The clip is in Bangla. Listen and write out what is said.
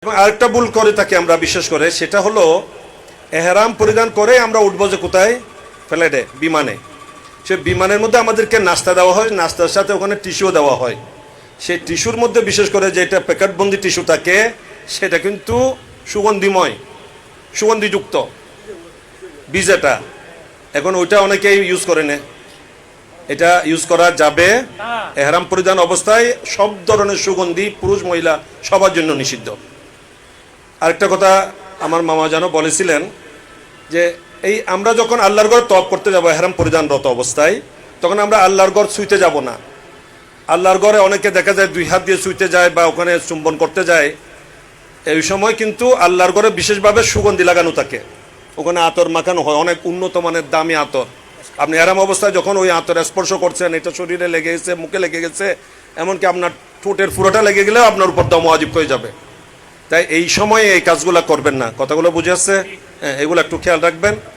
এবং আরেকটা ভুল করে থাকি আমরা বিশেষ করে, সেটা হলো এহরাম পরিধান করে আমরা উঠবো যে কোথায়, ফ্লাইটে, বিমানে। সে বিমানের মধ্যে আমাদেরকে নাস্তা দেওয়া হয়, নাস্তার সাথে ওখানে টিস্যুও দেওয়া হয়। সেই টিস্যুর মধ্যে বিশেষ করে যেটা প্যাকেটবন্দি টিস্যু থাকে সেটা কিন্তু সুগন্ধিময়, সুগন্ধিযুক্ত বীজটা। এখন ওইটা অনেকেই ইউজ করে নেয়। এটা ইউজ করা যাবে এহরাম পরিধান অবস্থায়। সব ধরনের সুগন্ধি পুরুষ মহিলা সবার জন্য নিষিদ্ধ। আরেকটা কথা আমার মামা জানো বলেছিলেন যে এই আমরা যখন আল্লাহর ঘর তওয়াফ করতে যাব এহরাম পরিধানরত অবস্থায়, তখন আমরা আল্লাহর ঘর ছুঁইতে যাব না। আল্লাহর ঘরে অনেকে দেখা যায় 2 হাত দিয়ে ছুঁইতে যায় বা ওখানে চুম্বন করতে যায়। এই সময় কিন্তু আল্লাহর ঘরে বিশেষভাবে সুগন্ধি লাগানো থাকে, ওখানে আতর মাখানো হয়, অনেক উন্নত মানের দামি আতর। আপনি এহরাম অবস্থায় যখন ওই আতর স্পর্শ করছেন, এটা শরীরে লেগে গেছে, মুখে লেগে গেছে, এমনকি আপনার ঠোঁটের পুরোটা লেগে গেলেও আপনার উপর দম ওয়াজিব হয়ে যাবে। তাই এই সময়ে এই কাজগুলো করবেন না। কথাগুলো বুঝে আসছে? এগুলো একটু খেয়াল রাখবেন।